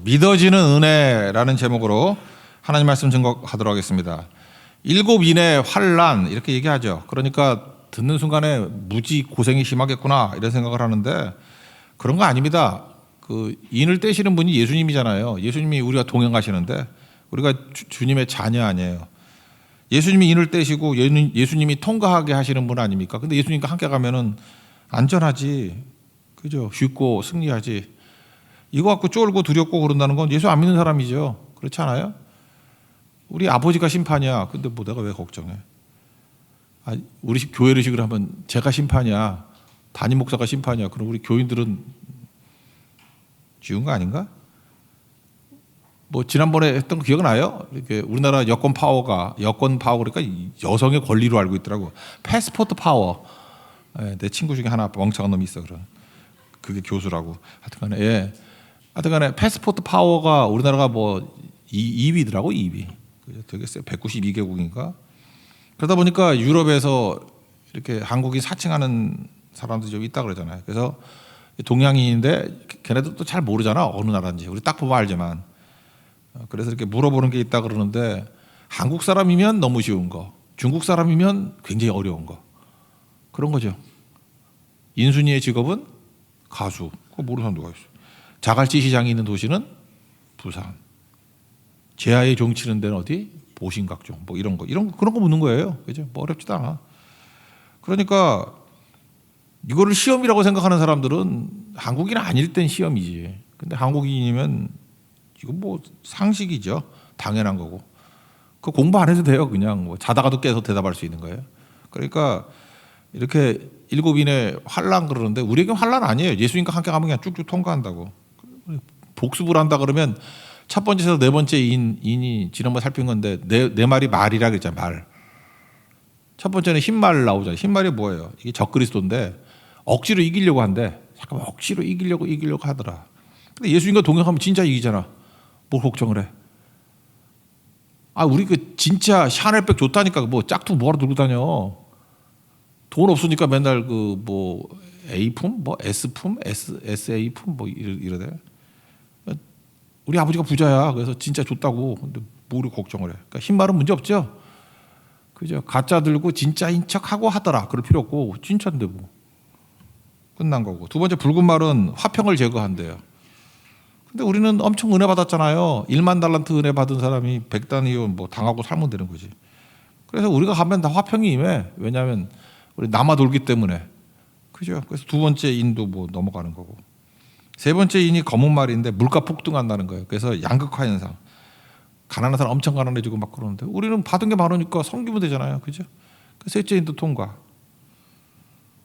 믿어지는 은혜라는 제목으로 하나님 말씀 증거하도록 하겠습니다. 7인의 환난 이렇게 얘기하죠. 그러니까 듣는 순간에 무지 고생이 심하겠구나 이런 생각을 하는데 그런 거 아닙니다. 그 인을 떼시는 분이 예수님이잖아요. 예수님이 우리가 동행하시는데 우리가 주님의 자녀 아니에요. 예수님이 인을 떼시고 예수님이 통과하게 하시는 분 아닙니까? 근데 예수님과 함께 가면은 안전하지, 그죠? 쉽고 승리하지. 이거 갖고 쫄고 두렵고 그런다는 건 예수 안 믿는 사람이죠. 그렇지 않아요? 우리 아버지가 심판이야. 근데 뭐 내가 왜 걱정해? 우리 교회의식을 하면 제가 심판이야. 담임 목사가 심판이야. 그럼 우리 교인들은 쉬운 거 아닌가? 뭐 지난번에 했던 거 기억나요? 이렇게 우리나라 여권 파워 그러니까 여성의 권리로 알고 있더라고. 패스포트 파워. 내 친구 중에 하나 멍청한 놈이 있어. 그게 교수라고. 하여튼간에 패스포트 파워가 우리나라가 뭐 2위더라고 2위. 되게 세. 192개국인가. 그러다 보니까 유럽에서 이렇게 한국이 사칭하는 사람들이 좀 있다 그러잖아요. 그래서 동양인인데 걔네들도 잘 모르잖아 어느 나라인지. 우리 딱 보면 알지만. 그래서 이렇게 물어보는 게 있다 그러는데 한국 사람이면 너무 쉬운 거, 중국 사람이면 굉장히 어려운 거. 그런 거죠. 인순이의 직업은 가수. 그거 모르는 사람 누가 있어. 자갈치 시장이 있는 도시는 부산. 제아의 종 치는 데는 어디? 보신각종. 뭐 이런 거 그런 거 묻는 거예요. 그죠? 뭐 어렵지도 않아. 그러니까 이거를 시험이라고 생각하는 사람들은 한국인 아닐 땐 시험이지. 근데 한국인이면 이건 뭐 상식이죠. 당연한 거고. 그 공부 안 해도 돼요. 그냥 뭐 자다가도 깨서 대답할 수 있는 거예요. 그러니까 이렇게 7인의 환난 그러는데 우리에게 환난 아니에요. 예수님과 함께 가면 그냥 쭉쭉 통과한다고. 복습을 한다 그러면 첫 번째에서 네 번째 인이 지난번 살핀 건데 네 말이 말이라 그랬잖아요. 말. 첫 번째는 흰말 나오잖아요. 흰말이 뭐예요? 이게 적그리스도인데 억지로 이기려고 한대. 잠깐만 억지로 이기려고 하더라. 근데 예수님과 동행하면 진짜 이기잖아. 뭘 걱정을 해? 우리 그 진짜 샤넬백 좋다니까 뭐 짝퉁 뭐하러 들고 다녀? 돈 없으니까 맨날 그 뭐 A품, 뭐 S품, SA품 뭐 이러대. 우리 아버지가 부자야. 그래서 진짜 좋다고. 근데 뭐를 걱정을 해? 그러니까 흰말은 문제 없죠. 그죠? 가짜 들고 진짜인 척하고 하더라. 그럴 필요 없고 진짜인데 뭐 끝난 거고. 두 번째 붉은 말은 화평을 제거한대요. 근데 우리는 엄청 은혜 받았잖아요. 1만 달란트 은혜 받은 사람이 100단위요 뭐 당하고 살면 되는 거지. 그래서 우리가 가면 다 화평이 임해. 왜냐하면 우리 남아 돌기 때문에. 그죠? 그래서 두 번째 인도 뭐 넘어가는 거고. 세 번째 인이 검은 말인데 물가 폭등한다는 거예요. 그래서 양극화 현상. 가난한 사람 엄청 가난해지고 막 그러는데 우리는 받은 게 많으니까 섬기면 되잖아요. 그죠? 셋째 인도 통과.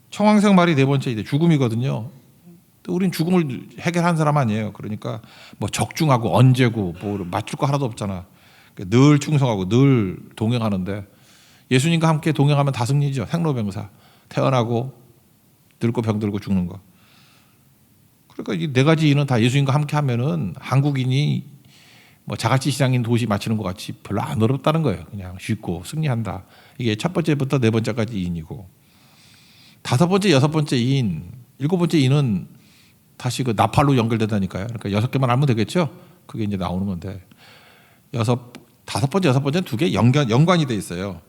청황색 말이 네 번째 인데 죽음이거든요. 우린 죽음을 해결한 사람 아니에요. 그러니까 뭐 적중하고 언제고 뭐 맞출 거 하나도 없잖아. 늘 충성하고 늘 동행하는데 예수님과 함께 동행하면 다 승리죠. 생로병사. 태어나고 늙고 병들고 죽는 거. 그러니까 이 네 가지 인은 다 예수님과 함께 하면은 한국인이 뭐 자갈치 시장인 도시 맞추는 것 같이 별로 안 어렵다는 거예요. 그냥 쉽고 승리한다. 이게 첫 번째부터 네 번째까지 인이고 다섯 번째, 여섯 번째 인, 일곱 번째 인은 다시 그 나팔로 연결되다니까요. 그러니까 6개만 알면 되겠죠. 그게 이제 나오는 건데 다섯 번째, 여섯 번째는 두 개 연관이 돼 있어요.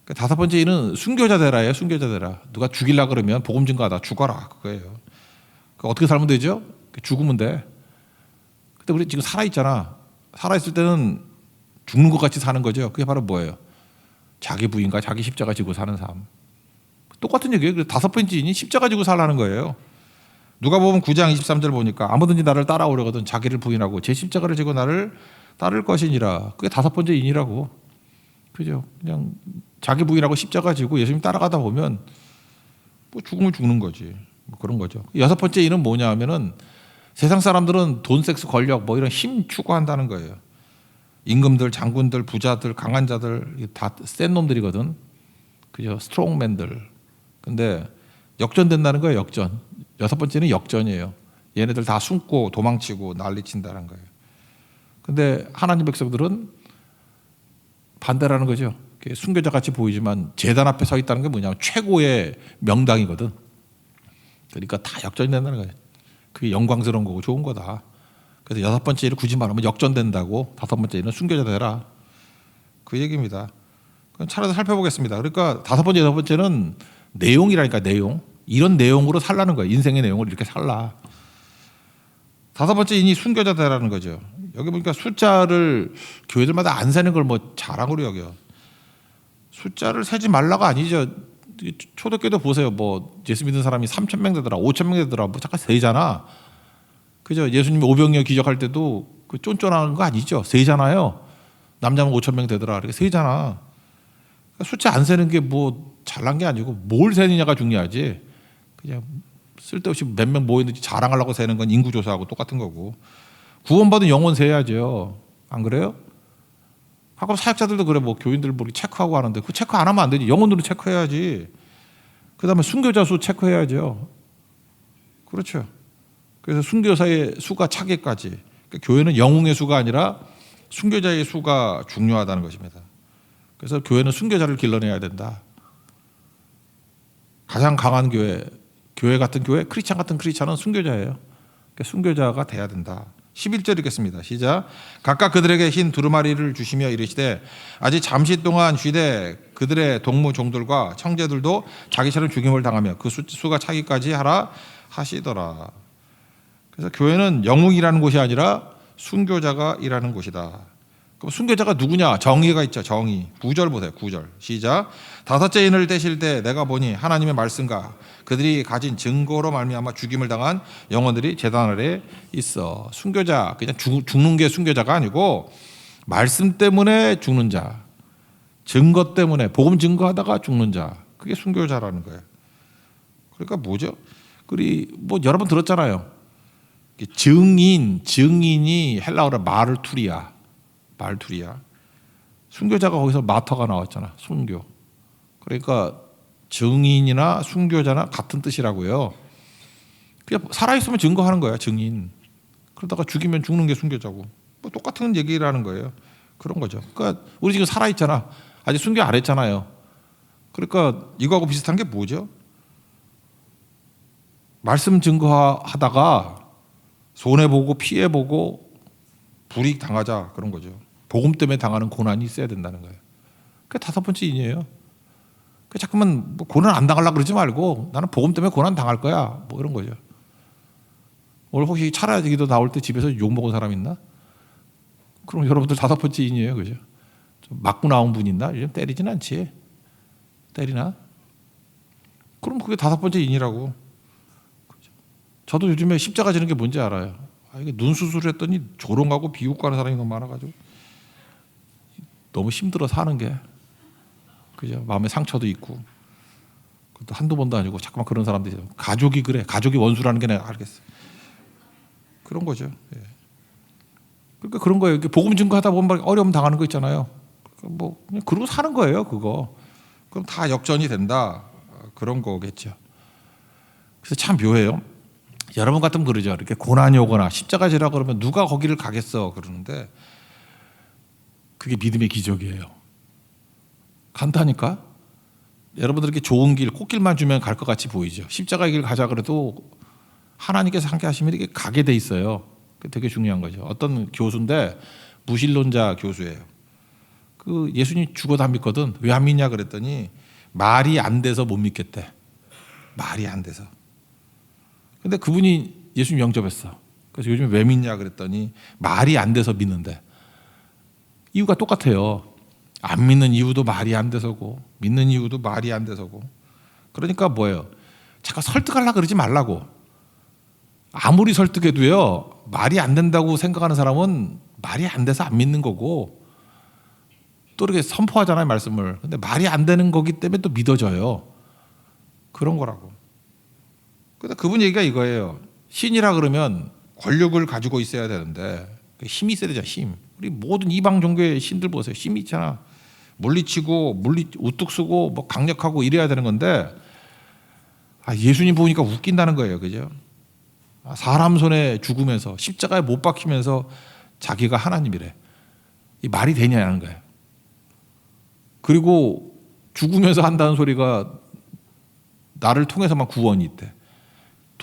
그러니까 다섯 번째 인은 순교자 되라예요. 순교자 되라. 누가 죽이려 그러면 복음 증거하다 죽어라 그거예요. 그러니까 어떻게 살면 되죠? 죽으면 돼. 근데 우리 지금 살아 있잖아. 살아 있을 때는 죽는 것 같이 사는 거죠. 그게 바로 뭐예요? 자기 부인과 자기 십자가 지고 사는 삶. 똑같은 얘기예요. 그래서 다섯 번째 인이 십자가 지고 살라는 거예요. 누가 보면 9장 23절 보니까 아무든지 나를 따라오려거든 자기를 부인하고 제 십자가를 지고 나를 따를 것이니라. 그게 다섯 번째 인이라고. 그죠? 그냥 자기 부인하고 십자가 지고 예수님 따라가다 보면 뭐 죽으면 죽는 거지. 뭐 그런 거죠. 여섯 번째 인은 뭐냐 하면은 세상 사람들은 돈, 섹스, 권력 뭐 이런 힘 추구한다는 거예요. 임금들, 장군들, 부자들, 강한 자들 다 센 놈들이거든. 그죠? 스트롱맨들. 근데 역전된다는 거예요. 역전. 여섯 번째는 역전이에요. 얘네들 다 숨고 도망치고 난리친다는 거예요. 근데 하나님 백성들은 반대라는 거죠. 순교자 같이 보이지만 제단 앞에 서 있다는 게 뭐냐면 최고의 명당이거든. 그러니까 다 역전이 된다는 거예요. 그게 영광스러운 거고 좋은 거다. 그래서 여섯 번째 일을 굳이 말하면 역전된다고 다섯 번째 일은 순교자 되라. 그 얘기입니다. 그럼 차례로 살펴보겠습니다. 그러니까 다섯 번째, 여섯 번째는 내용이라니까 내용. 이런 내용으로 살라는 거예요. 인생의 내용을 이렇게 살라. 다섯 번째 인이 순교자 되라는 거죠. 여기 보니까 숫자를 교회들마다 안 세는 걸 뭐 자랑으로 여겨. 숫자를 세지 말라가 아니죠. 초대교도 보세요. 뭐 예수 믿는 사람이 3,000명 되더라, 5,000명 되더라. 뭐 잠깐 세잖아. 그죠? 예수님이 오병이어 기적할 때도 그 쫀쫀한 거 아니죠. 세잖아요. 남자면 5,000명 되더라. 이렇게 세잖아. 그러니까 숫자 안 세는 게 뭐 잘난 게 아니고 뭘 세느냐가 중요하지. 그냥 쓸데없이 몇 명 모였는지 자랑하려고 세는 건 인구조사하고 똑같은 거고. 구원받은 영혼 세야죠. 안 그래요? 가끔 사역자들도 그래. 뭐 교인들 뭐 체크하고 하는데 그 체크 안 하면 안 되지. 영혼으로 체크해야지. 그다음에 순교자 수 체크해야죠. 그렇죠. 그래서 순교사의 수가 차기까지. 그러니까 교회는 영웅의 수가 아니라 순교자의 수가 중요하다는 것입니다. 그래서 교회는 순교자를 길러내야 된다. 가장 강한 교회, 교회 같은 교회, 크리스찬 같은 크리스찬은 순교자예요. 그러니까 순교자가 돼야 된다. 11절 읽겠습니다. 시작. 각각 그들에게 흰 두루마리를 주시며 이르시되 아직 잠시 동안 쉬되 그들의 동무 종들과 청제들도 자기처럼 죽임을 당하며 그 수가 차기까지 하라 하시더라. 그래서 교회는 영웅이라는 곳이 아니라 순교자가 일하는 곳이다. 그럼 순교자가 누구냐? 정의가 있죠. 정의. 9절 보세요. 9절. 시작. 다섯째 인을 떼실 때 내가 보니 하나님의 말씀과 그들이 가진 증거로 말미암아 죽임을 당한 영혼들이 제단 아래 있어. 순교자, 그냥 죽는 게 순교자가 아니고 말씀 때문에 죽는 자, 증거 때문에 복음 증거하다가 죽는 자, 그게 순교자라는 거예요. 그러니까 뭐죠? 뭐 여러 번 들었잖아요. 증인이 헬라어로 마르투리아. 순교자가 거기서 마터가 나왔잖아. 순교. 그러니까 증인이나 순교자나 같은 뜻이라고요. 그냥 살아있으면 증거하는 거야. 증인. 그러다가 죽이면 죽는 게 순교자고. 뭐 똑같은 얘기라는 거예요. 그런 거죠. 그러니까 우리 지금 살아있잖아. 아직 순교 안 했잖아요. 그러니까 이거하고 비슷한 게 뭐죠? 말씀 증거하다가 손해보고 피해보고 불이익 당하자 그런 거죠. 복음 때문에 당하는 고난이 있어야 된다는 거예요. 그게 다섯 번째 인이에요. 자꾸만 뭐 고난 안 당하려고 그러지 말고 나는 복음 때문에 고난 당할 거야. 뭐 이런 거죠. 오늘 혹시 차라리 기도 나올 때 집에서 욕먹은 사람 있나? 그럼 여러분들 다섯 번째 인이에요. 그죠? 좀 맞고 나온 분 있나? 요즘 때리진 않지. 때리나? 그럼 그게 다섯 번째 인이라고. 그죠? 저도 요즘에 십자가 지는 게 뭔지 알아요. 이게 눈 수술했더니 조롱하고 비웃고 하는 사람이 너무 많아가지고 너무 힘들어 사는 게. 그죠? 마음에 상처도 있고. 그것도 한두 번도 아니고 자꾸만 그런 사람들이 가족이 그래. 가족이 원수라는 게 내가 알겠어. 그런 거죠. 예. 그러니까 그런 거예요. 복음 증거하다 보면 어려움 당하는 거 있잖아요. 뭐 그냥 그러고 사는 거예요. 그거. 그럼 다 역전이 된다. 그런 거겠죠. 그래서 참 묘해요. 여러분 같으면 그러죠. 이렇게 고난이 오거나 십자가 지라 그러면 누가 거기를 가겠어 그러는데 그게 믿음의 기적이에요. 간다니까. 여러분들에게 좋은 길, 꽃길만 주면 갈 것 같이 보이죠. 십자가의 길 가자 그래도 하나님께서 함께 하시면 이게 가게 돼 있어요. 그게 되게 중요한 거죠. 어떤 교수인데 무신론자 교수예요. 그 예수님 죽어도 안 믿거든. 왜 안 믿냐 그랬더니 말이 안 돼서 못 믿겠대. 말이 안 돼서. 근데 그분이 예수님 영접했어. 그래서 요즘에 왜 믿냐 그랬더니 말이 안 돼서 믿는데. 이유가 똑같아요. 안 믿는 이유도 말이 안 돼서고 믿는 이유도 말이 안 돼서고. 그러니까 뭐예요? 자꾸 설득하려고 그러지 말라고. 아무리 설득해도요. 말이 안 된다고 생각하는 사람은 말이 안 돼서 안 믿는 거고 또 이렇게 선포하잖아요. 말씀을. 근데 말이 안 되는 거기 때문에 또 믿어져요. 그런 거라고. 근데 그분 얘기가 이거예요. 신이라 그러면 권력을 가지고 있어야 되는데 힘이 있어야 되잖아. 힘. 우리 모든 이방 종교의 신들 보세요. 힘이 있잖아. 물리치고 우뚝 쓰고 뭐 강력하고 이래야 되는 건데 예수님 보니까 웃긴다는 거예요. 그죠? 사람 손에 죽으면서 십자가에 못 박히면서 자기가 하나님이래. 이 말이 되냐는 거예요. 그리고 죽으면서 한다는 소리가 나를 통해서만 구원이 있대.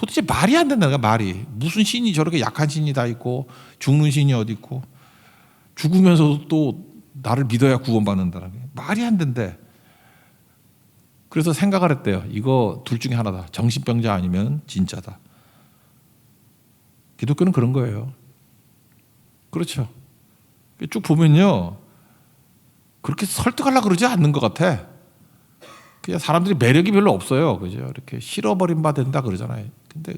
도대체 말이 안 된다니까, 말이. 무슨 신이 저렇게 약한 신이 다 있고 죽는 신이 어디 있고 죽으면서도 또 나를 믿어야 구원받는다는 게 말이 안 된대. 그래서 생각을 했대요. 이거 둘 중에 하나다. 정신병자 아니면 진짜다. 기독교는 그런 거예요. 그렇죠. 쭉 보면요, 그렇게 설득하려고 그러지 않는 것 같아. 그냥 사람들이 매력이 별로 없어요. 그죠? 이렇게 실어버린 바 된다 그러잖아요. 근데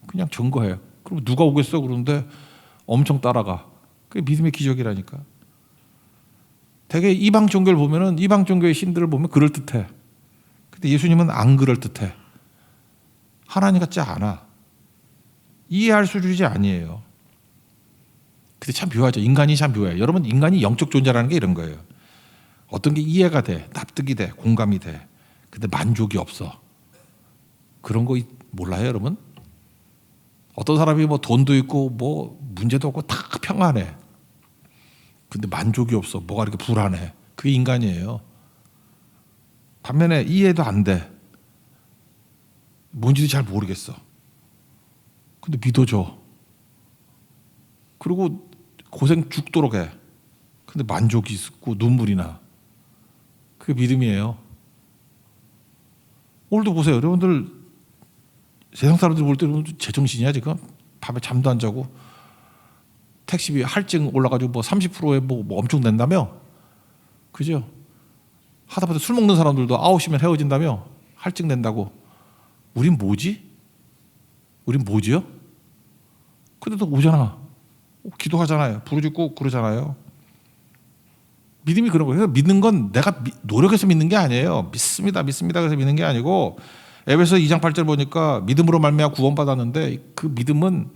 그냥 증거해요. 그럼 누가 오겠어? 그러는데 엄청 따라가. 그게 믿음의 기적이라니까. 되게 이방 종교를 보면은, 이방 종교의 신들을 보면 그럴듯해. 근데 예수님은 안 그럴듯해. 하나님 같지 않아. 이해할 수준이 아니에요. 근데 참 묘하죠. 인간이 참 묘해요. 여러분, 인간이 영적 존재라는 게 이런 거예요. 어떤 게 이해가 돼, 납득이 돼, 공감이 돼. 근데 만족이 없어. 그런 거 몰라요, 여러분? 어떤 사람이 뭐 돈도 있고 뭐 문제도 없고 다 평안해. 근데 만족이 없어. 뭐가 이렇게 불안해. 그게 인간이에요. 반면에 이해도 안 돼. 뭔지도 잘 모르겠어. 근데 믿어줘. 그리고 고생 죽도록 해. 근데 만족이 있고 눈물이 나. 그게 믿음이에요. 오늘도 보세요. 여러분들 세상 사람들 볼 때 제정신이야 지금? 밤에 잠도 안 자고 택시비 할증 올라가지고 뭐 30%에 뭐 엄청 낸다며? 그죠? 하다보다 술 먹는 사람들도 9시면 헤어진다며? 할증 낸다고. 우린 뭐지? 우린 뭐지요? 근데 또 오잖아. 기도하잖아요. 부르짖고 그러잖아요. 믿음이 그런 거예요. 믿는 건 내가 노력해서 믿는 게 아니에요. 믿습니다. 믿습니다. 그래서 믿는 게 아니고, 에베소 2장 8절 보니까 믿음으로 말미암아 구원받았는데 그 믿음은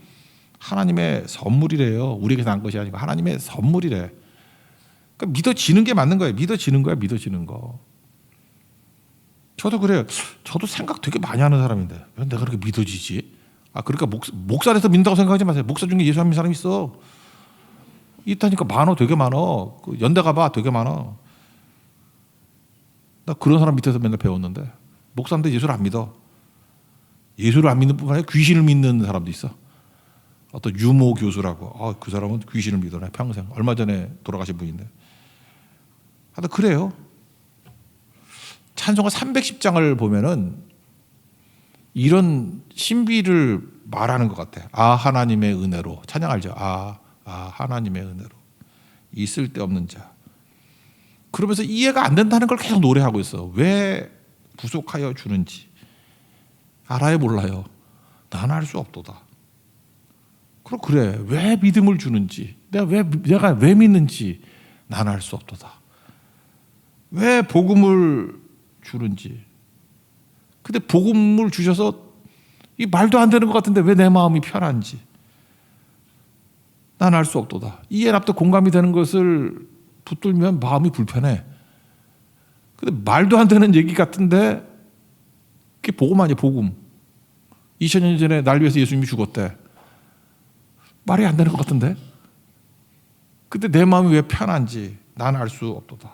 하나님의 선물이래요. 우리에게 난 것이 아니고 하나님의 선물이래. 그러니까 믿어지는 게 맞는 거예요. 믿어지는 거야. 믿어지는 거. 저도 그래요. 저도 생각 되게 많이 하는 사람인데 왜 내가 그렇게 믿어지지? 그러니까 목살에서 믿는다고 생각하지 마세요. 목사 중에 예수 안 믿는 사람이 있어. 있다니까. 많어. 되게 많어. 연대 가봐. 되게 많어. 나 그런 사람 밑에서 맨날 배웠는데, 목사인데 예수를 안 믿어. 예수를 안 믿는 뿐만 아니라 귀신을 믿는 사람도 있어. 어떤 유모 교수라고. 그 사람은 귀신을 믿어라 평생. 얼마 전에 돌아가신 분인데. 하여튼 그래요. 찬송가 310장을 보면은 이런 신비를 말하는 것 같아. 하나님의 은혜로. 찬양 알죠? 하나님의 은혜로. 있을 데 없는 자. 그러면서 이해가 안 된다는 걸 계속 노래하고 있어. 왜 부족하여 주는지. 알아요, 몰라요? 나는 알 수 없도다. 그래. 왜 믿음을 주는지. 내가 왜 믿는지 나는 알 수 없도다. 왜 복음을 주는지. 근데 복음을 주셔서 이 말도 안 되는 것 같은데 왜 내 마음이 편한지 난 알 수 없도다. 이해 납득 공감이 되는 것을 붙들면 마음이 불편해. 근데 말도 안 되는 얘기 같은데 그게 복음 아니야, 복음. 2000년 전에 날 위해서 예수님이 죽었대. 말이 안 되는 것 같은데. 근데 내 마음이 왜 편한지 난 알 수 없도다.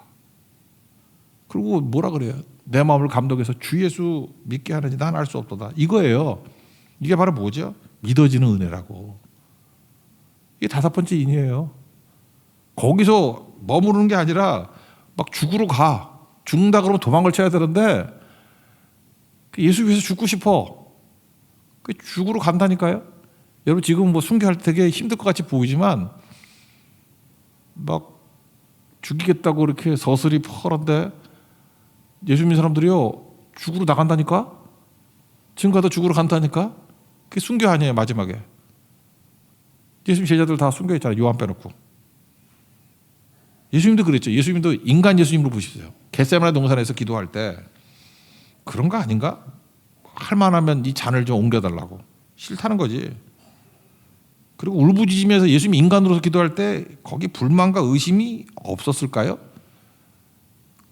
그리고 뭐라 그래요? 내 마음을 감독해서 주 예수 믿게 하는지 난 알 수 없도다. 이거예요. 이게 바로 뭐죠? 믿어지는 은혜라고. 이게 5번째 인이에요. 거기서 머무르는 게 아니라 막 죽으러 가. 죽는다 그러면 도망을 쳐야 되는데 예수 위해서 죽고 싶어. 죽으러 간다니까요. 여러분 지금 뭐 순교할 때 되게 힘들 것 같이 보이지만 막 죽이겠다고 이렇게 서슬이 퍼런데 예수 믿는 사람들이요 죽으러 나간다니까. 지금 가다 죽으러 간다니까. 그게 순교 아니에요. 마지막에 예수님 제자들 다 순교했잖아요. 요한 빼놓고. 예수님도 그랬죠. 예수님도 인간 예수님으로 보시세요. 겟세마네 동산에서 기도할 때 그런 거 아닌가? 할 만하면 이 잔을 좀 옮겨달라고. 싫다는 거지. 그리고 울부짖으면서 예수님 인간으로서 기도할 때 거기 불만과 의심이 없었을까요?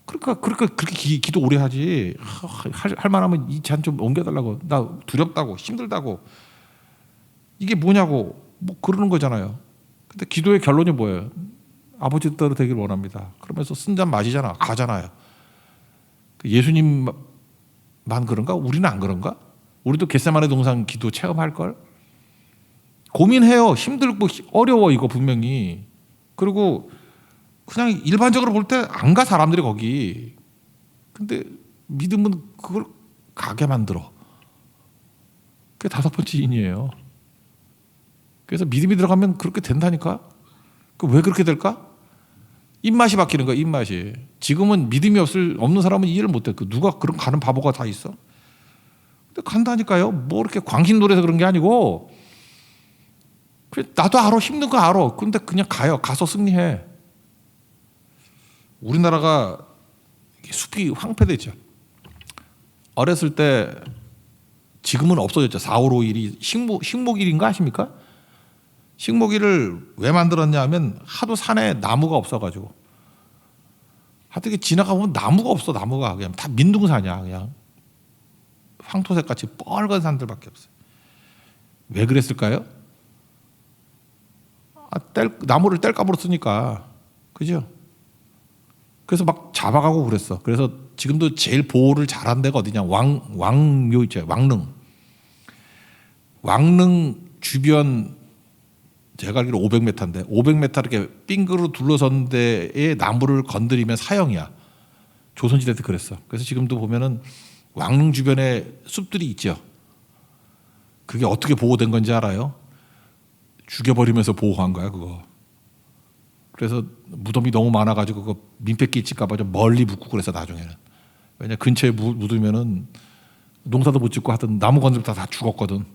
그러니까 그렇게 기도 오래 하지. 할 만하면 이 잔 좀 옮겨달라고. 나 두렵다고, 힘들다고. 이게 뭐냐고 뭐 그러는 거잖아요. 근데 기도의 결론이 뭐예요? 아버지 뜻대로 되길 원합니다. 그러면서 쓴 잔 마시잖아. 가잖아요. 예수님만 그런가? 우리는 안 그런가? 우리도 겟세마네 동산 기도 체험할 걸. 고민해요. 힘들고 어려워 이거 분명히. 그리고 그냥 일반적으로 볼 때 안 가 사람들이 거기. 근데 믿음은 그걸 가게 만들어. 그게 5번째 인이에요. 그래서 믿음이 들어가면 그렇게 된다니까. 왜 그렇게 될까? 입맛이 바뀌는 거야. 입맛이. 지금은 믿음이 없는 사람은 이해를 못해. 누가 그런 가는 바보가 다 있어? 근데 간다니까요. 뭐 이렇게 광신도래서 그런 게 아니고. 나도 알아. 힘든 거 알아. 근데 그냥 가요. 가서 승리해. 우리나라가 숲이 황폐됐죠. 어렸을 때 지금은 없어졌죠. 4, 5, 5일이 식목일인가 아십니까? 식목일을 왜 만들었냐 하면 하도 산에 나무가 없어가지고. 하여튼 지나가보면 나무가 없어. 나무가 그냥 다 민둥산이야. 그냥 황토색 같이 뻘건 산들밖에 없어요. 왜 그랬을까요? 나무를 뗄감으로 쓰니까. 그죠? 그래서 막 잡아가고 그랬어. 그래서 지금도 제일 보호를 잘한 데가 어디냐? 왕묘 있죠. 왕릉. 왕릉 주변 제가 알기로 500m인데 500m 이렇게 빙그로 둘러선 데에 나무를 건드리면 사형이야. 조선시대 때 그랬어. 그래서 지금도 보면은 왕릉 주변에 숲들이 있죠. 그게 어떻게 보호된 건지 알아요? 죽여버리면서 보호한 거야 그거. 그래서 무덤이 너무 많아가지고 그거 민폐 끼칠까봐 좀 멀리 묻고 그래서 나중에는. 왜냐 근처에 묻으면은 농사도 못 짓고 하던 나무 건드리다 다 죽었거든.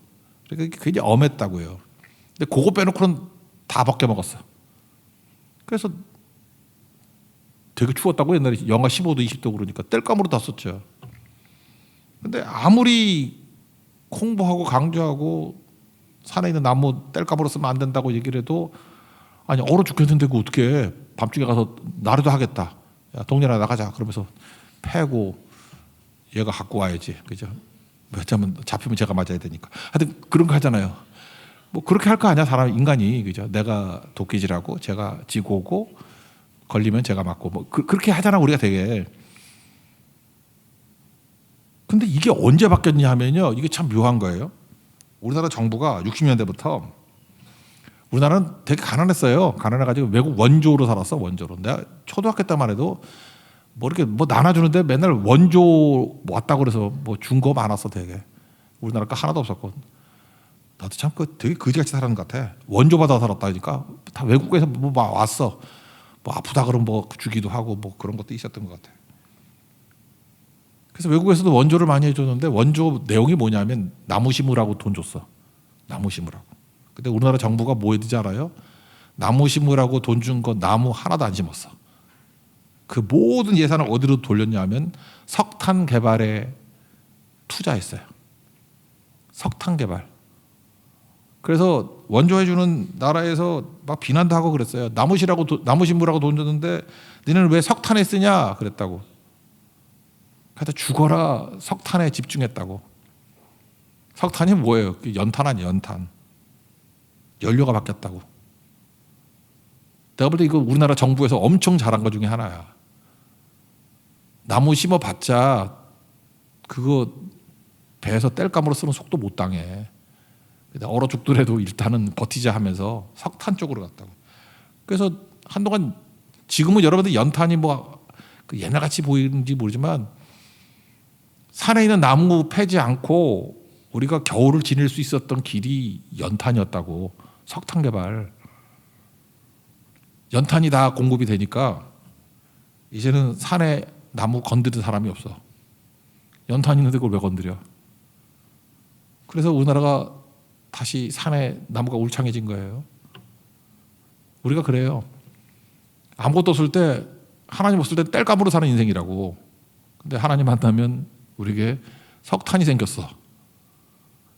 그러니까 굉장히 엄했다고요. 근데 그거 빼놓고는 다 벗겨먹었어. 그래서 되게 추웠다고 옛날에 영하 15도 20도 그러니까 땔감으로 다 썼죠. 근데 아무리 홍보하고 강조하고 산에 있는 나무 땔감으로 쓰면 안 된다고 얘기를 해도 아니 얼어 죽겠는데 그거 어떻게 밤중에 가서 나르도 하겠다. 야 동네나 나가자. 그러면서 패고 얘가 갖고 와야지. 그죠? 왜냐면 잡히면 제가 맞아야 되니까. 하여튼 그런 거 하잖아요. 뭐 그렇게 할 거 아니야 사람 인간이. 그죠? 내가 도끼질하고 제가 지고 오고 걸리면 제가 맞고 뭐 그렇게 하잖아 우리가 되게. 근데 이게 언제 바뀌었냐 하면요. 이게 참 묘한 거예요. 우리나라 정부가 60년대부터 우리나라는 되게 가난했어요. 가난해가지고 외국 원조로 살았어. 원조로. 내가 초등학교 때만 해도 뭐 이렇게 뭐 나눠주는데 맨날 원조 왔다고 그래서 뭐 준 거 많았어 되게. 우리나라 거 하나도 없었고. 나도 참 되게 거지같이 살았는 것 같아. 원조 받아 살았다니까. 다 외국에서 뭐 왔어. 뭐 아프다 그러면 뭐 주기도 하고 뭐 그런 것도 있었던 것 같아. 그래서 외국에서도 원조를 많이 해줬는데 원조 내용이 뭐냐면 나무 심으라고 돈 줬어. 나무 심으라고. 근데 우리나라 정부가 뭐 했는지 알아요? 나무 심으라고 돈 준 거 나무 하나도 안 심었어. 그 모든 예산을 어디로 돌렸냐면 석탄 개발에 투자했어요. 석탄 개발. 그래서 원조해주는 나라에서 막 비난도 하고 그랬어요. 나무 심으라고 돈 줬는데 너네는 왜 석탄에 쓰냐 그랬다고. 그래서 죽어라 석탄에 집중했다고. 석탄이 뭐예요? 연탄 아니에요, 연탄. 연료가 바뀌었다고. 내가 볼 때 이거 우리나라 정부에서 엄청 잘한 것 중에 하나야. 나무 심어봤자 그거 배에서 땔감으로 쓰면 속도 못 당해. 얼어 죽더라도 일단은 버티자 하면서 석탄 쪽으로 갔다고. 그래서 한동안 지금은 여러분들 연탄이 뭐 옛날같이 보이는지 모르지만 산에 있는 나무 패지 않고 우리가 겨울을 지낼 수 있었던 길이 연탄이었다고. 석탄 개발. 연탄이 다 공급이 되니까 이제는 산에 나무 건드리는 사람이 없어. 연탄 있는데 그걸 왜 건드려? 그래서 우리나라가 다시 산에 나무가 울창해진 거예요. 우리가 그래요. 아무것도 없을 때 하나님 없을 때 땔감으로 사는 인생이라고. 근데 하나님 만나면 우리에게 석탄이 생겼어.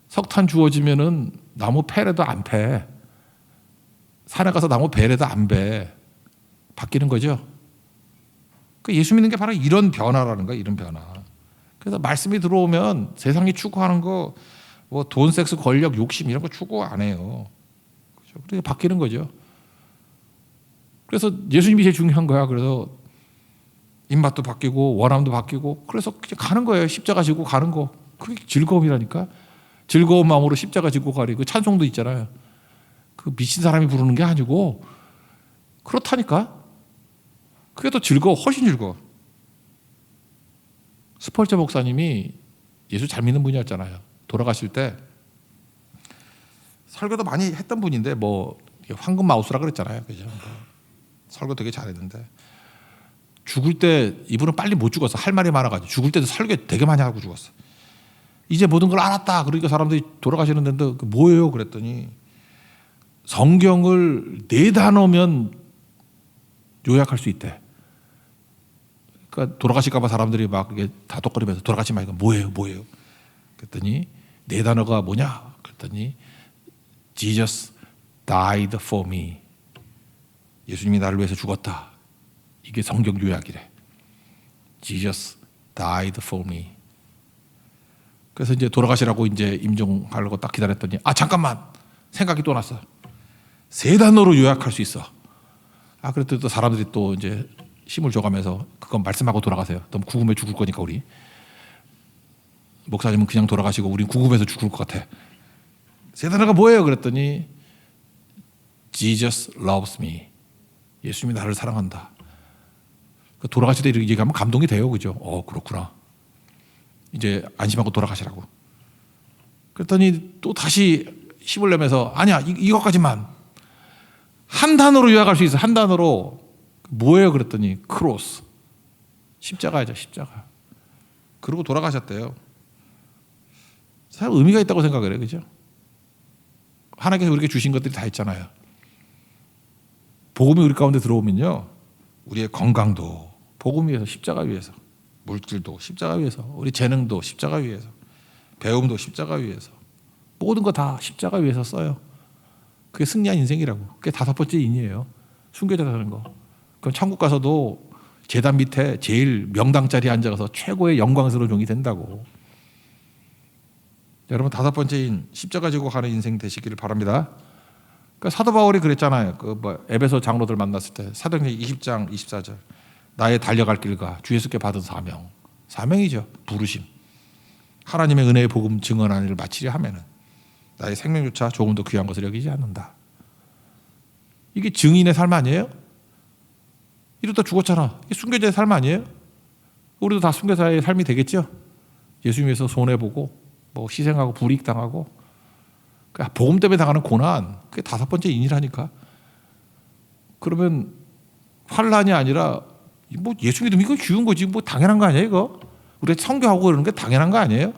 석탄 주어지면은 나무 패래도 안 패. 산에 가서 나무 베래도 안 배. 바뀌는 거죠. 예수 믿는 게 바로 이런 변화라는 거야. 이런 변화. 그래서 말씀이 들어오면 세상이 추구하는 거 뭐 돈, 섹스, 권력, 욕심 이런 거 추구 안 해요. 그렇죠? 그래서 바뀌는 거죠. 그래서 예수님이 제일 중요한 거야. 그래서 입맛도 바뀌고 원함도 바뀌고 그래서 그냥 가는 거예요. 십자가 지고 가는 거. 그게 즐거움이라니까. 즐거운 마음으로 십자가 지고 가리. 그 찬송도 있잖아요. 그 미친 사람이 부르는 게 아니고 그렇다니까. 그게 더 즐거워. 훨씬 즐거워. 스펄저 목사님이 예수 잘 믿는 분이었잖아요. 돌아가실 때 설교도 많이 했던 분인데 뭐 황금 마우스라 그랬잖아요. 그죠? 설교 되게 잘했는데 죽을 때 이분은 빨리 못 죽었어. 할 말이 많아가지고 죽을 때도 설교 되게 많이 하고 죽었어. 이제 모든 걸 알았다. 그러니까 사람들이 돌아가시는데 뭐예요? 그랬더니 성경을 4단어면 요약할 수 있대. 그러니까 돌아가실까봐 사람들이 막 다독거리면서 돌아가지 마니까 뭐예요? 그랬더니 4단어가 뭐냐? 그랬더니 Jesus died for me. 예수님이 나를 위해서 죽었다. 이게 성경 요약이래. Jesus died for me. 그래서 이제 돌아가시라고 이제 임종하려고 딱 기다렸더니 잠깐만 생각이 또 났어. 3단어로 요약할 수 있어. 그랬더니 또 사람들이 또 이제 힘을 줘가면서 그건 말씀하고 돌아가세요. 너무 구금해 죽을 거니까 우리. 목사님은 그냥 돌아가시고 우린 구금해서 죽을 것 같아. 3단어가 뭐예요? 그랬더니 Jesus loves me. 예수님이 나를 사랑한다. 돌아가실 때 이렇게 얘기하면 감동이 돼요. 그죠? 그렇구나. 이제 안심하고 돌아가시라고. 그랬더니 또 다시 힘을 내면서 아니야 이것까지만 한 단어로 요약할 수 있어. 한 단어로 뭐예요? 그랬더니 크로스. 십자가죠. 십자가. 그러고 돌아가셨대요. 사실 의미가 있다고 생각을 해요. 그죠? 하나님께서 우리에게 주신 것들이 다 있잖아요. 복음이 우리 가운데 들어오면요. 우리의 건강도 복음 위에서 십자가 위에서, 물질도 십자가 위에서, 우리 재능도 십자가 위에서, 배움도 십자가 위에서, 모든 거 다 십자가 위에서 써요. 그게 승리한 인생이라고. 그게 5번째 인이에요. 순교자 되는 거. 그럼 천국 가서도 제단 밑에 제일 명당 자리에 앉아서 최고의 영광스러운 종이 된다고. 여러분 5번째 인 십자가 지고 가는 인생 되시기를 바랍니다. 그러니까 사도 바울이 그랬잖아요. 에베소 장로들 만났을 때 사도행전 20장 24절. 나의 달려갈 길과 주 예수께 받은 사명. 사명이죠. 부르심. 하나님의 은혜의 복음 증언하는 일을 마치려 하면은 나의 생명조차 조금 더 귀한 것을 여기지 않는다. 이게 증인의 삶 아니에요? 이러다 죽었잖아. 이게 순교자의 삶 아니에요? 우리도 다 순교자의 삶이 되겠죠? 예수 위해서 손해보고 뭐 희생하고 불이익당하고 그러니까 복음 때문에 당하는 고난 그게 5번째 인이라니까. 그러면 환란이 아니라 뭐 예수 믿으면 이거 쉬운 거지 뭐 당연한 거 아니에요 이거? 우리가 선교하고 그러는 게 당연한 거 아니에요?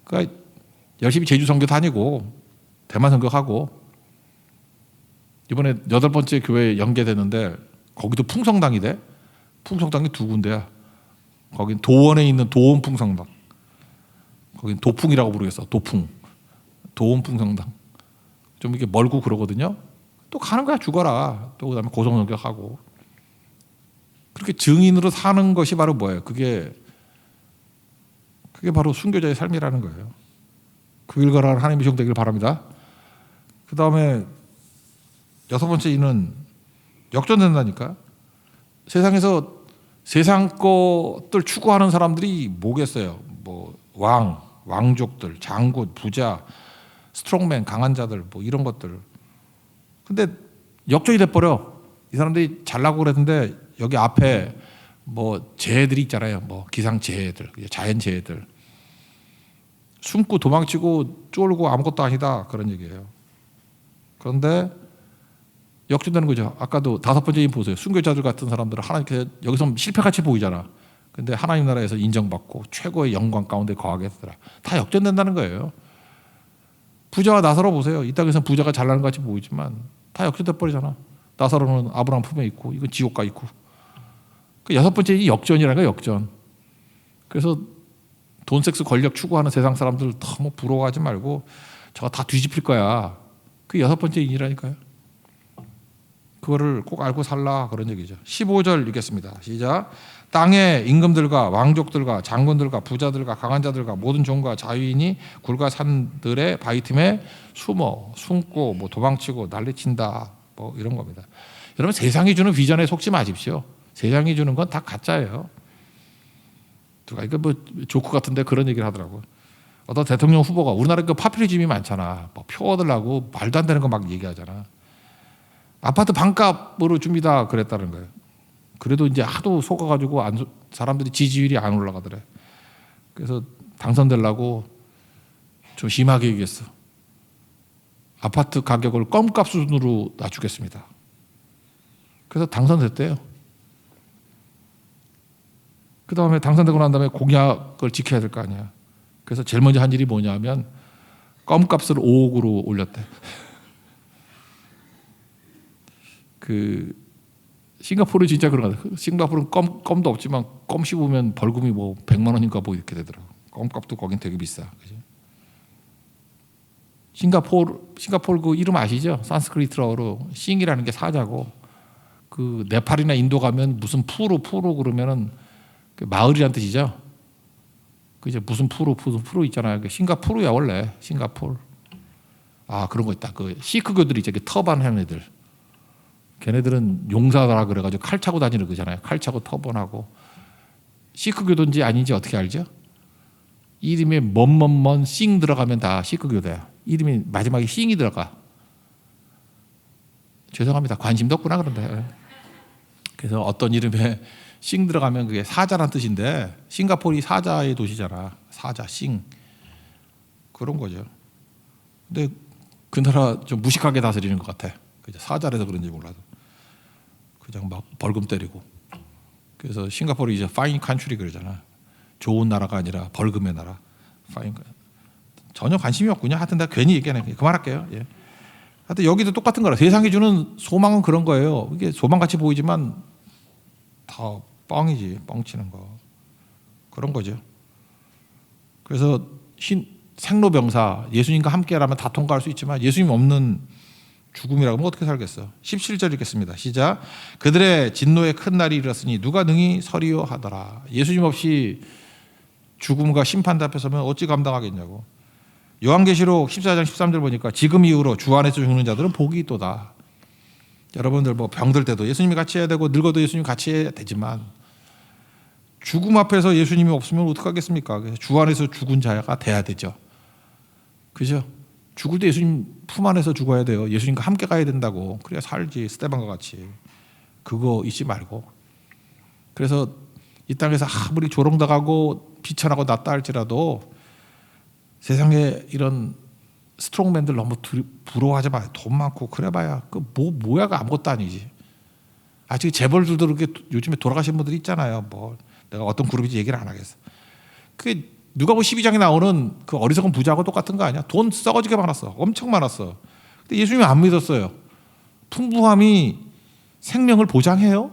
그러니까 열심히 제주 선교 다니고 대만 선교하고 이번에 8번째 교회 연계됐는데 거기도 풍성당이 돼. 풍성당이 2군데야. 거긴 도원에 있는 도원 풍성당. 거긴 도풍이라고 부르겠어. 도풍. 도원 풍성당. 좀 이렇게 멀고 그러거든요. 또 가는 거야 죽어라. 또 그다음에 고성선교하고. 그렇게 증인으로 사는 것이 바로 뭐예요? 그게 바로 순교자의 삶이라는 거예요. 그 길 걸어가는 하나님의 종 되기를 바랍니다. 그 다음에 6번째 이는 역전된다니까. 세상에서 세상 것들 추구하는 사람들이 뭐겠어요? 뭐 왕족들, 장군, 부자, 스트롱맨, 강한 자들 뭐 이런 것들. 근데 역전이 돼버려. 이 사람들이 잘나고 그랬는데 여기 앞에 뭐 재해들이 있잖아요. 뭐 기상재해들, 자연재해들. 숨고 도망치고 쫄고 아무것도 아니다 그런 얘기예요. 그런데 역전되는 거죠. 아까도 5번째 인 보세요. 순교자들 같은 사람들은 하나님께서 여기서 실패같이 보이잖아. 근데 하나님 나라에서 인정받고 최고의 영광 가운데 거하게 되더라. 다 역전된다는 거예요. 부자와 나사로 보세요. 이 땅에서 부자가 잘나는 것 같이 보이지만 다 역전돼 버리잖아. 나사로는 아브라함 품에 있고 이건 지옥 가 있고. 그 6번째 이 역전이라는 거야. 역전. 그래서 돈, 섹스, 권력 추구하는 세상 사람들 너무 부러워하지 말고 저거 다 뒤집힐 거야. 그게 6번째 인이라니까요. 그거를 꼭 알고 살라 그런 얘기죠. 15절 읽겠습니다. 시작. 땅의 임금들과 왕족들과 장군들과 부자들과 강한 자들과 모든 종과 자유인이 굴과 산들의 바위 틈에 숨고 뭐 도망치고 난리친다 뭐 이런 겁니다. 여러분 세상이 주는 비전에 속지 마십시오. 세상이 주는 건 다 가짜예요. 누가 이거 뭐 조크 같은데 그런 얘기를 하더라고요. 어떤 대통령 후보가 우리나라 그 파퓰리즘이 많잖아. 뭐 표 얻으려고 말도 안 되는 거 막 얘기하잖아. 아파트 반값으로 줍니다. 그랬다는 거예요. 그래도 이제 하도 속아가지고 사람들이 지지율이 안 올라가더래. 그래서 당선되려고 좀 심하게 얘기했어. 아파트 가격을 껌값 수준으로 낮추겠습니다. 그래서 당선됐대요. 그 다음에 당선되고 난 다음에 공약을 지켜야 될 거 아니야. 그래서 제일 먼저 한 일이 뭐냐면 껌값을 5억으로 올렸대. 그 싱가포르 진짜 그런 거 같아. 싱가포르는 껌도 없지만 껌 씹으면 벌금이 뭐 100만 원인가 뭐 이렇게 되더라고. 껌값도 거긴 되게 비싸. 그죠? 싱가포르 그 이름 아시죠? 산스크리트어로 싱이라는 게 사자고, 그 네팔이나 인도 가면 무슨 푸로 그러면은 그 마을이란 뜻이죠. 그 이제 무슨 푸로 있잖아요. 그 싱가포르야 원래 싱가포르. 아 그런 거 있다. 그 시크교들이 이제 터반 하는 애들. 걔네들은 용사라 그래가지고 칼 차고 다니는 거잖아요. 칼 차고 터번하고. 시크교도인지 아닌지 어떻게 알죠? 이름에 먼 싱 들어가면 다 시크교도야. 이름이 마지막에 싱이 들어가. 죄송합니다. 관심도 없구나 그런데. 그래서 어떤 이름에 싱 들어가면 그게 사자란 뜻인데, 싱가포르이 사자의 도시잖아. 사자, 싱. 그런 거죠. 근데 그 나라 좀 무식하게 다스리는 것 같아. 사자라서 그런지 몰라도. 그냥 막 벌금 때리고. 그래서 싱가포르 이제 파인 컨트리 그러잖아. 좋은 나라가 아니라 벌금의 나라. 파인. 전혀 관심이 없군요. 하여튼 내가 괜히 얘기하네. 그만할게요. 예. 하여튼 여기도 똑같은 거라. 세상이 주는 소망은 그런 거예요. 이게 소망같이 보이지만 다 뻥이지. 뻥치는 거. 그런 거죠. 그래서 생로병사, 예수님과 함께라면 다 통과할 수 있지만 예수님 없는 죽음이라고 하면 어떻게 살겠어. 17절 읽겠습니다. 시작. 그들의 진노의 큰 날이 이르렀으니 누가 능히 서리요 하더라. 예수님 없이 죽음과 심판 앞에 서면 어찌 감당하겠냐고. 요한계시록 14장 13절 보니까 지금 이후로 주 안에서 죽는 자들은 복이 있도다. 여러분들 뭐 병들 때도 예수님이 같이 해야 되고 늙어도 예수님이 같이 해야 되지만 죽음 앞에서 예수님이 없으면 어떡하겠습니까? 그래서 주 안에서 죽은 자가 돼야 되죠. 그죠? 죽을 때 예수님 품 안에서 죽어야 돼요. 예수님과 함께 가야 된다고. 그래야 살지. 스데반과 같이. 그거 잊지 말고. 그래서 이 땅에서 아무리 조롱당하고 비천하고 낫다 할지라도 세상에 이런 스트롱맨들 너무 부러워하지 마요. 돈 많고 그래봐야 그 뭐야가 아무것도 아니지. 아직 재벌들도 이렇게 요즘에 돌아가신 분들이 있잖아요. 뭐 내가 어떤 그룹인지 얘기를 안 하겠어. 그 누가복음 12장에 나오는 그 어리석은 부자하고 똑같은 거 아니야? 돈 썩어지게 많았어. 엄청 많았어. 근데 예수님이 안 믿었어요. 풍부함이 생명을 보장해요?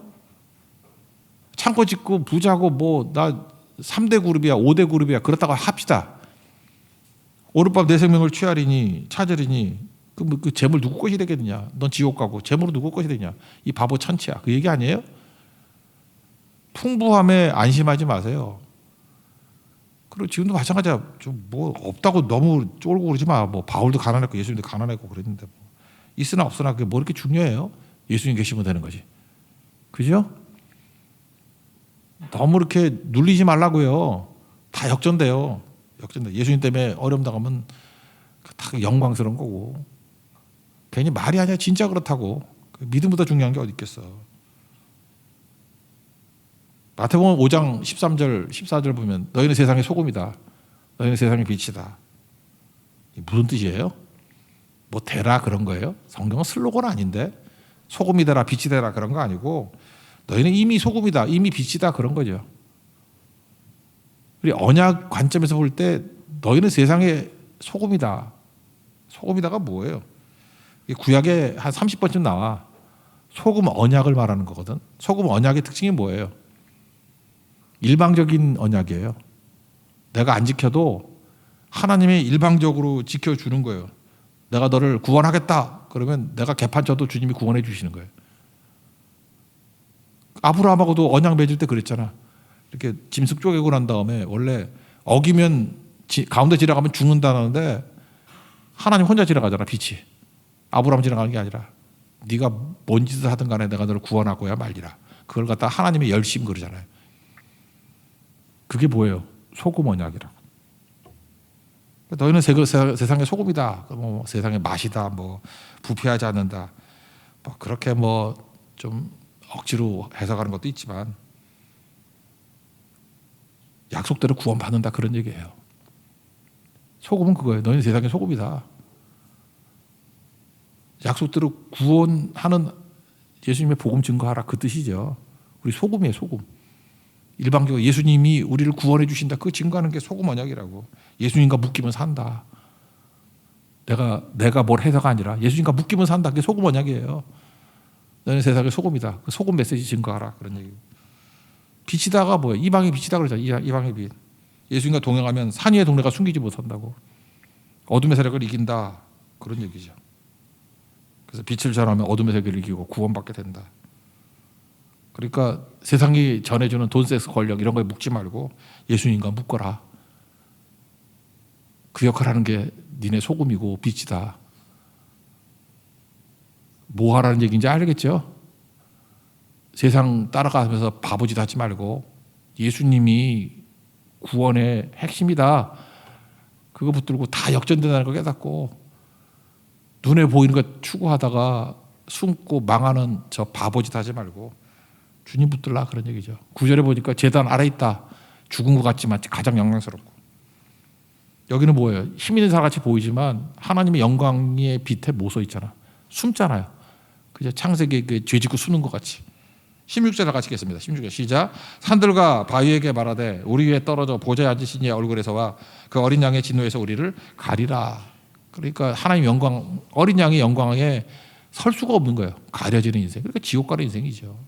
창고 짓고 부자고 뭐 나 3대 그룹이야 5대 그룹이야 그렇다고 합시다. 오룻밤 내 생명을 취하리니 찾으리니 그 재물 누구 것이 되겠느냐. 넌 지옥 가고 재물은 누구 것이 되냐. 이 바보 천치야. 그 얘기 아니에요? 풍부함에 안심하지 마세요. 그리고 지금도 마찬가지야. 좀 뭐 없다고 너무 쫄고 그러지 마. 뭐 바울도 가난했고 예수님도 가난했고 그랬는데 뭐. 있으나 없으나 그게 뭐 이렇게 중요해요? 예수님 계시면 되는 거지. 그죠? 너무 이렇게 눌리지 말라고요. 다 역전돼요. 역전돼. 예수님 때문에 어려움 당하면 다 영광스러운 거고. 괜히 말이 아니야. 진짜 그렇다고. 믿음보다 중요한 게 어디 있겠어. 마태복음 5장 13절 14절 보면 너희는 세상의 소금이다. 너희는 세상의 빛이다. 무슨 뜻이에요? 뭐 되라 그런 거예요? 성경은 슬로건 아닌데 소금이 되라 빛이 되라 그런 거 아니고 너희는 이미 소금이다. 이미 빛이다 그런 거죠. 우리 언약 관점에서 볼 때 너희는 세상의 소금이다. 소금이다가 뭐예요? 구약에 한 30번쯤 나와. 소금 언약을 말하는 거거든. 소금 언약의 특징이 뭐예요? 일방적인 언약이에요. 내가 안 지켜도 하나님이 일방적으로 지켜주는 거예요. 내가 너를 구원하겠다. 그러면 내가 개판 쳐도 주님이 구원해 주시는 거예요. 아브라함하고도 언약 맺을 때 그랬잖아. 이렇게 짐승 쪼개고 난 다음에 원래 어기면 가운데 지나가면 죽는다는데 하나님 혼자 지나가잖아. 빛이. 아브라함 지나가는 게 아니라 네가 뭔 짓을 하든 간에 내가 너를 구원하고야 말리라. 그걸 갖다 하나님의 열심 그러잖아요. 그게 뭐예요? 소금 언약이라고. 너희는 세상의 소금이다. 뭐 세상의 맛이다. 뭐 부패하지 않는다. 뭐 그렇게 뭐 좀 억지로 해석하는 것도 있지만 약속대로 구원받는다 그런 얘기예요. 소금은 그거예요. 너희는 세상의 소금이다. 약속대로 구원하는 예수님의 복음 증거하라 그 뜻이죠. 우리 소금이에요. 소금. 일방적으로 예수님이 우리를 구원해 주신다 그 증거하는 게 소금 언약이라고. 예수님과 묶이면 산다. 내가 뭘 해서가 아니라 예수님과 묶이면 산다. 그게 소금 언약이에요. 너는 세상의 소금이다. 그 소금 메시지 증거하라 그런 얘기. 빛이다가 뭐예요? 이방의 빛이다 그러잖아요. 이방의 빛. 예수님과 동행하면 산 위의 동네가 숨기지 못한다고. 어둠의 세력을 이긴다 그런 얘기죠. 그래서 빛을 전하면 어둠의 세력을 이기고 구원받게 된다. 그러니까 세상이 전해주는 돈, 섹스, 권력 이런 거에 묶지 말고 예수님과 묶어라. 그 역할을 하는 게 니네 소금이고 빛이다. 뭐 하라는 얘기인지 알겠죠? 세상 따라가면서 바보짓 하지 말고 예수님이 구원의 핵심이다. 그거 붙들고 다 역전된다는 걸 깨닫고 눈에 보이는 것 추구하다가 숨고 망하는 저 바보짓 하지 말고 주님 붙들라 그런 얘기죠. 9절에 보니까 제단 아래 있다. 죽은 것 같지만 가장 영광스럽고. 여기는 뭐예요? 힘 있는 사람같이 보이지만 하나님의 영광의 빛에 모서 있잖아. 숨잖아요. 그죠? 창세기 그 죄짓고 숨는 것 같이. 16절 같이 읽겠습니다. 16절 시작. 산들과 바위에게 말하되 우리 위에 떨어져 보좌에 앉으신 이의 얼굴에서와 그 어린 양의 진노에서 우리를 가리라. 그러니까 하나님 영광, 어린 양의 영광에 설 수가 없는 거예요. 가려지는 인생. 그러니까 지옥 가는 인생이죠.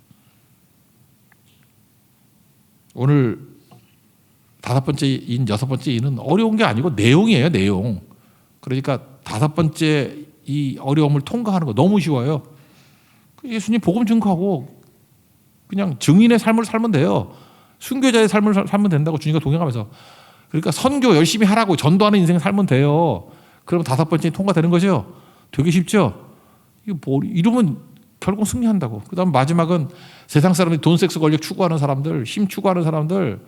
오늘 5번째 인, 6번째 인은 어려운 게 아니고 내용이에요. 내용. 그러니까 5번째 이 어려움을 통과하는 거 너무 쉬워요. 예수님 복음 증거하고 그냥 증인의 삶을 살면 돼요. 순교자의 삶을 살면 된다고 주님과 동행하면서. 그러니까 선교 열심히 하라고 전도하는 인생 살면 돼요. 그럼 5번째 통과되는 거죠. 되게 쉽죠. 이거 뭐 이러면 결국 승리한다고. 그다음 마지막은 세상 사람들이 돈, 섹스, 권력 추구하는 사람들, 힘 추구하는 사람들,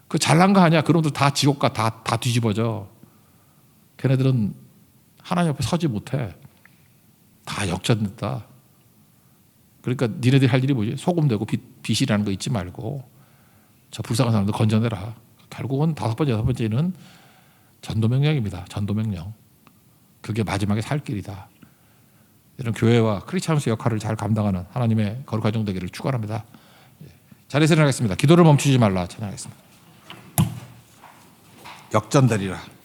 그 잘난 거 아니야. 그놈들 다 지옥 가, 다 뒤집어져. 걔네들은 하나님 앞에 서지 못해. 다 역전됐다. 그러니까 니네들이 할 일이 뭐지? 소금 되고 빛이라는 거 잊지 말고 저 불쌍한 사람들 건져내라. 결국은 5번째, 6번째는 전도명령입니다. 전도명령. 그게 마지막에 살 길이다. 이런 교회와 크리스찬으로서 역할을 잘 감당하는 하나님의 거룩한 종 되기를 축원합니다. 자리에서 일어나겠습니다. 기도를 멈추지 말라 찬양하겠습니다. 역전되리라.